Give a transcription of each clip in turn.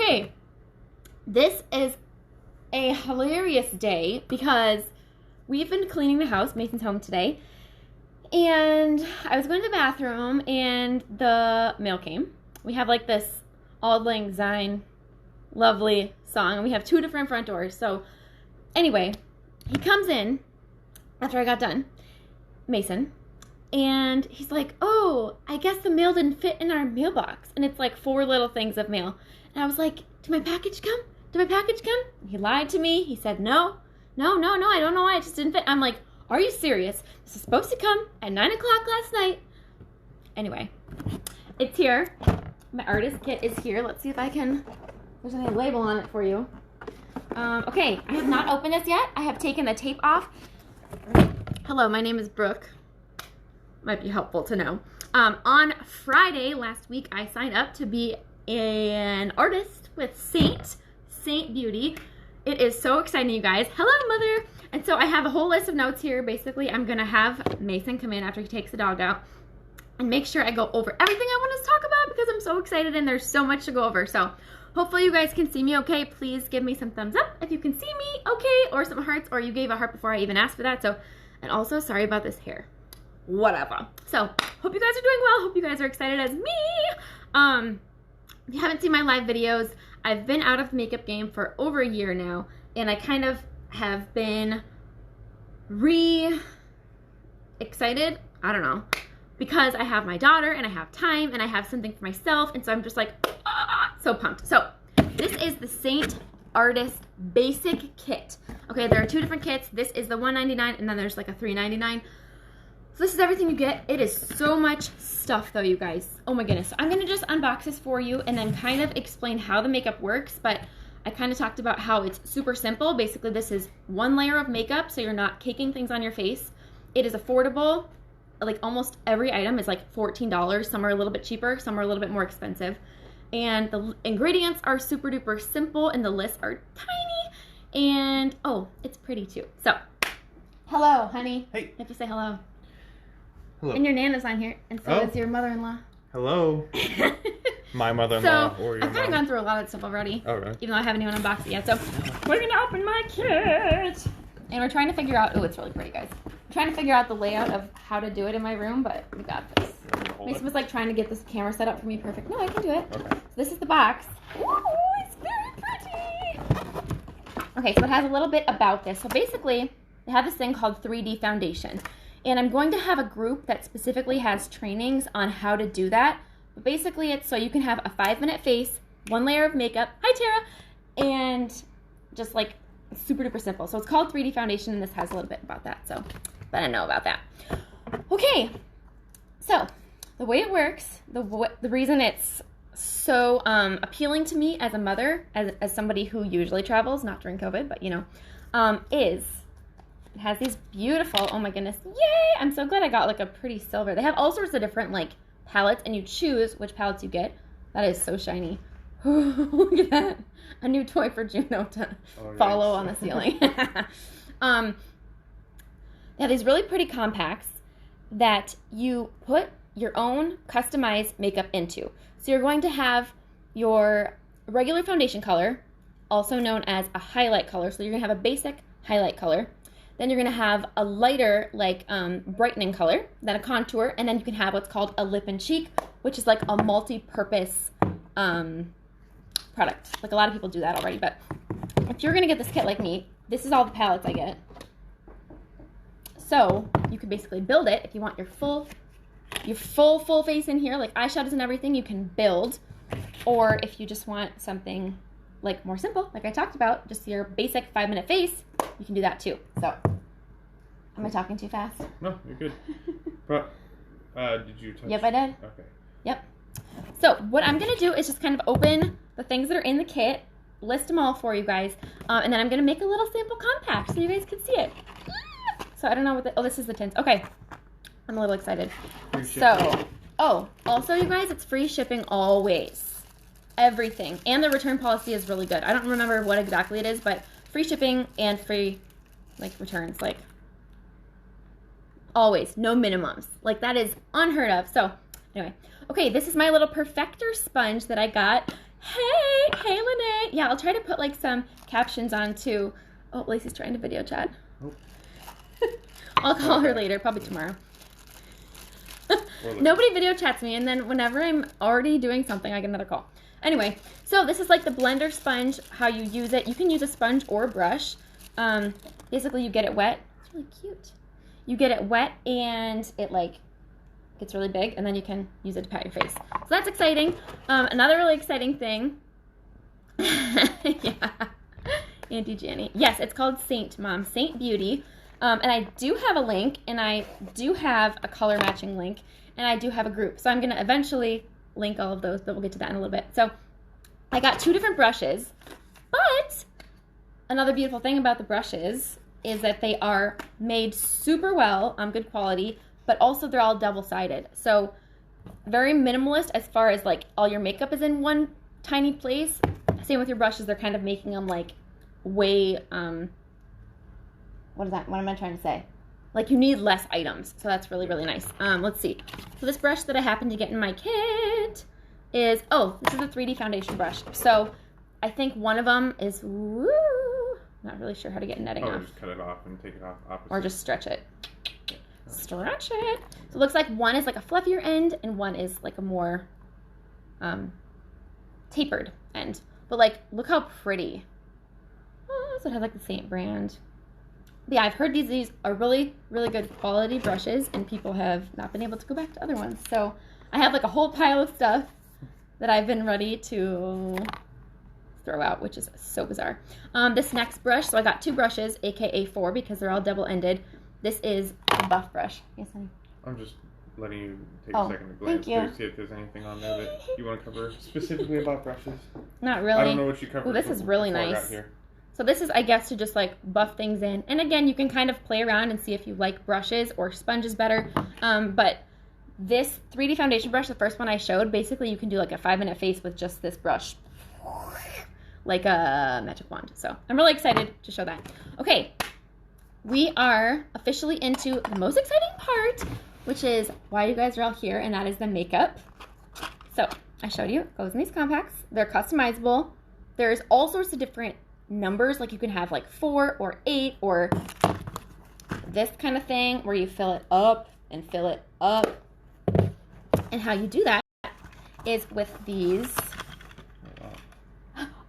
Okay, this is a hilarious day because we've been cleaning the house. Mason's home today. And I was going to the bathroom and the mail came. We have like this Auld Lang Syne lovely song. And we have 2 different front doors. So anyway, he comes in after I got done, Mason, and he's like, oh, I guess the mail didn't fit in our mailbox. And it's like 4 little things of mail. And I was like, did my package come? Did my package come? And he lied to me. He said, no, I don't know why it just didn't fit. I'm like, are you serious? This is supposed to come at 9 o'clock last night. Anyway, it's here. My artist kit is here. Let's see if I can, there's any label on it for you. Okay, I have not opened this yet. I have taken the tape off. Hello, my name is Brooke. Might be helpful to know. On Friday last week, I signed up to be an artist with Seint Beauty. It is so exciting, you guys. Hello, Mother. And so I have a whole list of notes here. Basically, I'm going to have Mason come in after he takes the dog out and make sure I go over everything I want to talk about because I'm so excited and there's so much to go over. So hopefully you guys can see me okay. Please give me some thumbs up if you can see me okay, or some hearts, or you gave a heart before I even asked for that. So, and also sorry about this hair. Whatever. So hope you guys are doing well. Hope you guys are excited as me. If you haven't seen my live videos, I've been out of the makeup game for over a year now, and I kind of have been excited, I don't know, because I have my daughter and I have time and I have something for myself, and so I'm just like, so pumped. So this is the Seint Artist Basic Kit. Okay, there are 2 different kits. This is the $1.99 and then there's like a $3.99. So this is everything you get. It is so much stuff though, you guys. Oh my goodness. So I'm gonna just unbox this for you and then kind of explain how the makeup works, but I kind of talked about how it's super simple. Basically, this is 1 layer of makeup, so you're not caking things on your face. It is affordable. Like almost every item is like $14. Some are a little bit cheaper, some are a little bit more expensive. And the ingredients are super duper simple and the lists are tiny. And oh, it's pretty too. So, hello, honey. Hey. You have to say hello. Hello. And your Nana's on here, and so is your mother-in-law. Hello. My mother-in-law or your I've kind of gone through a lot of stuff already. All right. Even though I haven't even unboxed it yet. So we're gonna open my kit, and we're trying to figure out. Oh, it's really pretty, guys. We're trying to figure out the layout of how to do it in my room, but we got this. Mason was like trying to get this camera set up for me perfect. No, I can do it. Okay. So this is the box. Ooh, it's very pretty. Okay, so it has a little bit about this. So basically, they have this thing called 3D foundation. And I'm going to have a group that specifically has trainings on how to do that. But basically, it's so you can have a 5-minute face, 1 layer of makeup, hi Tara, and just like super duper simple. So it's called 3D foundation, and this has a little bit about that. So, but I don't know about that. Okay, so the way it works, the reason it's so appealing to me as a mother, as somebody who usually travels, not during COVID, but you know, is it has these beautiful, oh my goodness, yay! I'm so glad I got like a pretty silver. They have all sorts of different like palettes, and you choose which palettes you get. That is so shiny. Look at that. A new toy for Juno to follow on the ceiling. They have these really pretty compacts that you put your own customized makeup into. So you're going to have your regular foundation color, also known as a highlight color. So you're going to have a basic highlight color. Then you're going to have a lighter, like, brightening color, then a contour, and then you can have what's called a lip and cheek, which is like a multi-purpose product. Like, a lot of people do that already, but if you're going to get this kit like me, this is all the palettes I get. So you can basically build it if you want your full face in here, like eyeshadows and everything, you can build. Or if you just want something like more simple, like I talked about, just your basic 5-minute face, you can do that too. So, am I talking too fast? No, you're good. But, did you touch? Yep, I did. Okay. Yep. So, what I'm going to do is just kind of open the things that are in the kit, list them all for you guys, and then I'm going to make a little sample compact so you guys can see it. So, I don't know what the, oh, this is the tint. Okay. I'm a little excited. So, oh, also you guys, it's free shipping always. Everything. And the return policy is really good. I don't remember what exactly it is, but free shipping and free, like, returns, like, always. No minimums. Like, that is unheard of. So, anyway. Okay, this is my little perfector sponge that I got. Hey, Lene. Yeah, I'll try to put like some captions on too. Oh, Lacey's trying to video chat. Oh. I'll call her later, probably tomorrow. Nobody video chats me, and then whenever I'm already doing something, I get another call. Anyway, so this is like the blender sponge, how you use it. You can use a sponge or a brush. Basically, you get it wet. It's really cute. You get it wet, and it like gets really big, and then you can use it to pat your face. So that's exciting. Another really exciting thing. Yeah. Auntie Janny. Yes, it's called Seint, Mom. Seint Beauty. And I do have a link, and I do have a color matching link, and I do have a group. So I'm going to eventually link all of those, but we'll get to that in a little bit. So I got 2 different brushes, but another beautiful thing about the brushes is that they are made super well, good quality, but also they're all double-sided. So very minimalist as far as like all your makeup is in one tiny place. Same with your brushes. They're kind of making them like way, what am I trying to say? Like you need less items. So that's really, really nice. Let's see. So this brush that I happened to get in my kit is, this is a 3D foundation brush. So I think one of them is, not really sure how to get netting off. Just cut it off and take it off opposite. Or just stretch it. Stretch it. So it looks like one is like a fluffier end and one is like a more tapered end. But like, look how pretty. Oh, so it has like the Seint brand. But yeah, I've heard these are really, really good quality brushes, and people have not been able to go back to other ones. So I have like a whole pile of stuff that I've been ready to throw out, which is so bizarre. This next brush, so I got 2 brushes, aka 4, because they're all double-ended. This is a buff brush. Yes, honey? I'm just letting you take a second to glance through, see if there's anything on there that you want to cover specifically about brushes. Not really. I don't know what you covered. Oh, this is really nice. So this is, I guess, to just like buff things in. And again, you can kind of play around and see if you like brushes or sponges better. But this 3D foundation brush, the first one I showed, basically you can do like a 5-minute face with just this brush. Like a magic wand. So I'm really excited to show that. Okay, we are officially into the most exciting part, which is why you guys are all here, and that is the makeup. So I showed you, it goes in these compacts. They're customizable. There's all sorts of different numbers, like you can have like 4 or 8 or this kind of thing where you fill it up and fill it up. And how you do that is with these.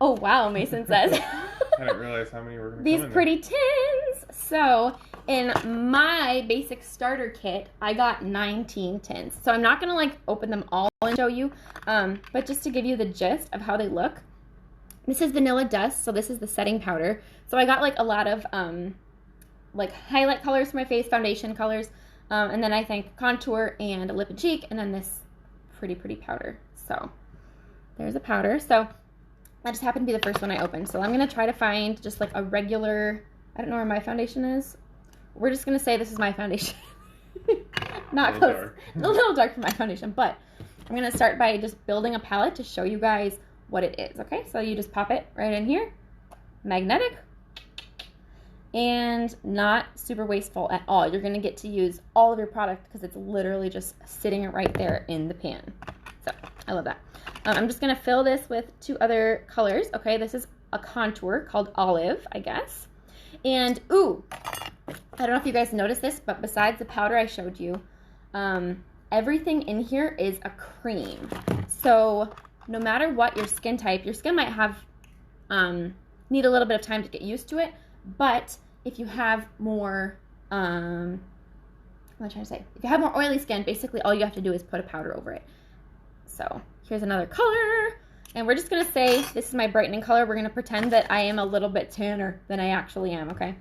Oh wow, Mason says. I didn't realize how many were going to these pretty tins. So in my basic starter kit, I got 19 tins. So I'm not going to like open them all and show you, but just to give you the gist of how they look. This is Vanilla Dust, so this is the setting powder. So I got like a lot of like highlight colors for my face, foundation colors, and then I think contour and lip and cheek, and then this pretty powder. So there's a powder. So that just happened to be the first one I opened. So I'm going to try to find just like a regular, I don't know where my foundation is. We're just going to say this is my foundation. Not close. A little dark for my foundation, but I'm going to start by just building a palette to show you guys what it is, okay? So you just pop it right in here. Magnetic. And not super wasteful at all. You're going to get to use all of your product because it's literally just sitting right there in the pan. So I love that. I'm just going to fill this with 2 other colors, okay? This is a contour called Olive, I guess. And, ooh, I don't know if you guys noticed this, but besides the powder I showed you, everything in here is a cream. So no matter what your skin type, your skin might have, need a little bit of time to get used to it, but if you have more, what am I trying to say? If you have more oily skin, basically all you have to do is put a powder over it. So here's another color, and we're just going to say this is my brightening color. We're going to pretend that I am a little bit tanner than I actually am, okay?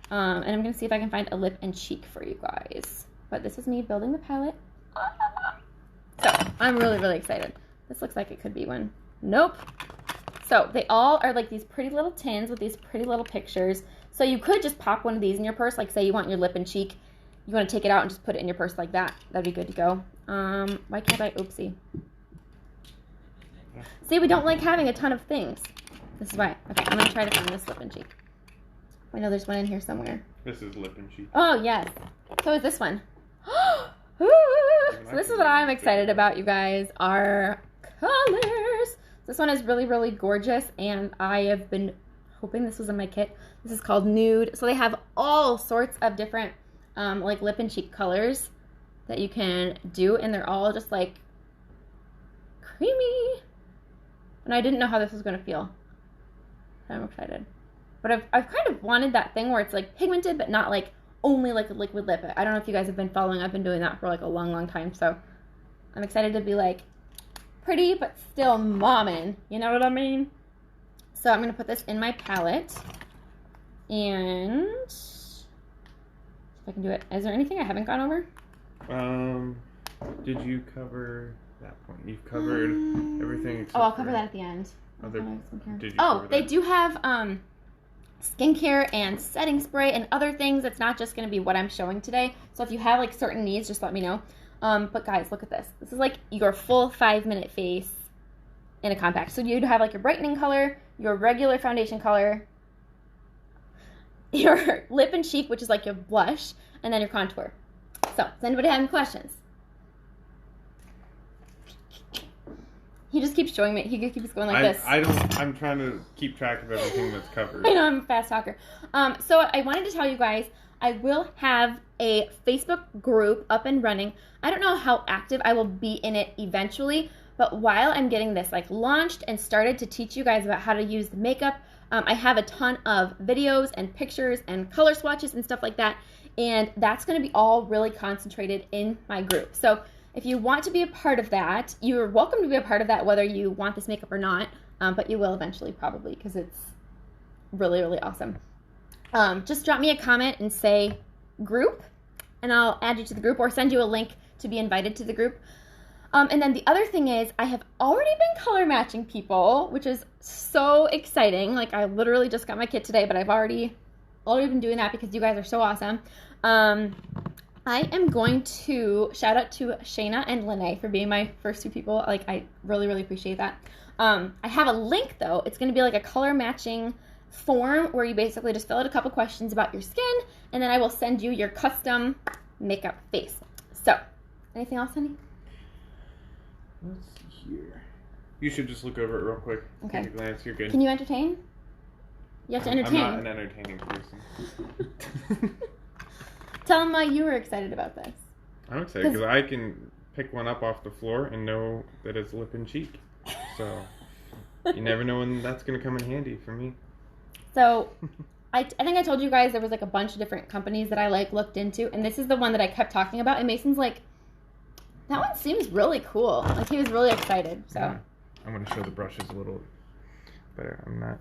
And I'm going to see if I can find a lip and cheek for you guys. But this is me building the palette. So I'm really excited. This looks like it could be one. Nope. So they all are like these pretty little tins with these pretty little pictures. So you could just pop one of these in your purse. Like say you want your lip and cheek. You want to take it out and just put it in your purse like that. That'd be good to go. Why can't I? Oopsie. See, we don't like having a ton of things. This is why. Okay, I'm going to try to find this lip and cheek. I know there's one in here somewhere. This is lip and cheek. Oh, yes. So is this one. So this is what I'm excited about, you guys. Our colors. This one is really, really gorgeous, and I have been hoping this was in my kit. This is called Nude. So they have all sorts of different like lip and cheek colors that you can do, and they're all just like creamy. And I didn't know how this was going to feel. I'm excited. But I've kind of wanted that thing where it's like pigmented, but not like only like a liquid lip. I don't know if you guys have been following. I've been doing that for like a long, long time. So I'm excited to be like pretty, but still mommin'. You know what I mean? So I'm going to put this in my palette. And if I can do it. Is there anything I haven't gone over? Did you cover that point? You've covered everything except I'll cover that at the end. They do have skincare and setting spray and other things. It's not just going to be what I'm showing today. So if you have like certain needs, just let me know. But guys, look at this. This is like your full 5-minute face in a compact. So you'd have like your brightening color, your regular foundation color, your lip and cheek, which is like your blush, and then your contour. So does anybody have any questions? He just keeps showing me. He keeps going like this. I'm trying to keep track of everything that's covered. I know, I'm a fast talker. So I wanted to tell you guys, I will have a Facebook group up and running. I don't know how active I will be in it eventually, but while I'm getting this like launched and started to teach you guys about how to use the makeup, I have a ton of videos and pictures and color swatches and stuff like that, and that's going to be all really concentrated in my group. So if you want to be a part of that, you're welcome to be a part of that whether you want this makeup or not, but you will eventually probably because it's really, really awesome. Just drop me a comment and say group, and I'll add you to the group or send you a link to be invited to the group. And then the other thing is I have already been color matching people, which is so exciting. Like I literally just got my kit today, but I've already been doing that because you guys are so awesome. I am going to shout out to Shayna and Lene for being my first 2 people. Like, I really, really appreciate that. I have a link, though. It's going to be like a color matching form where you basically just fill out a couple questions about your skin, and then I will send you your custom makeup face. So, anything else, honey? Let's see here. You should just look over it real quick. Okay. Take a glance. You're good. Can you entertain? You have to entertain. I'm not an entertaining person. Tell them why you were excited about this. I'm excited because I can pick one up off the floor and know that it's lip and cheek. So you never know when that's going to come in handy for me. So I think I told you guys there was like a bunch of different companies that I like looked into, and this is the one that I kept talking about. And Mason's like, that one seems really cool. Like he was really excited. So yeah. I'm going to show the brushes a little better. I'm not.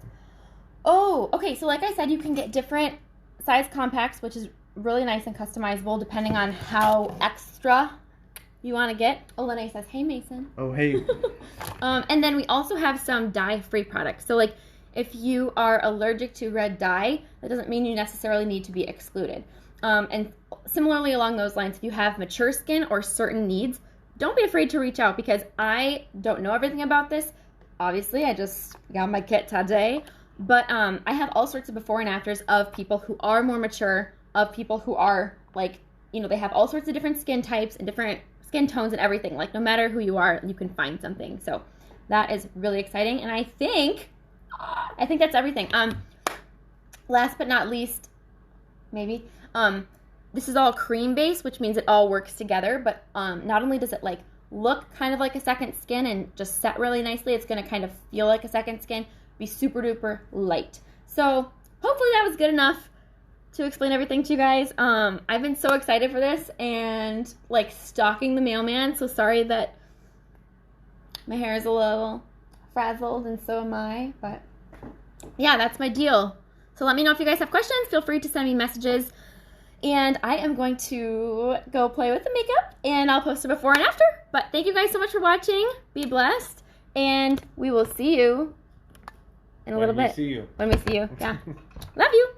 Oh, okay. So like I said, you can get different size compacts, which is really nice and customizable depending on how extra you want to get. Oh, Lene says, hey, Mason. Oh, hey. And then we also have some dye-free products. So, like, if you are allergic to red dye, that doesn't mean you necessarily need to be excluded. And similarly along those lines, if you have mature skin or certain needs, don't be afraid to reach out because I don't know everything about this. Obviously, I just got my kit today. But I have all sorts of before and afters of people who are more mature, of people who are, like, you know, they have all sorts of different skin types and different skin tones and everything. Like, no matter who you are, you can find something. So that is really exciting. And I think that's everything. Last but not least, maybe, this is all cream based, which means it all works together. But not only does it, like, look kind of like a second skin and just set really nicely, it's going to kind of feel like a second skin, be super duper light. So hopefully that was good enough to explain everything to you guys. I've been so excited for this and like stalking the mailman, so sorry that my hair is a little frazzled and so am I, but yeah, that's my deal. So let me know if you guys have questions. Feel free to send me messages, and I am going to go play with the makeup and I'll post a before and after. But thank you guys so much for watching. Be blessed, and we will see you in a little bit. When we see you. When we see you. Yeah. Love you.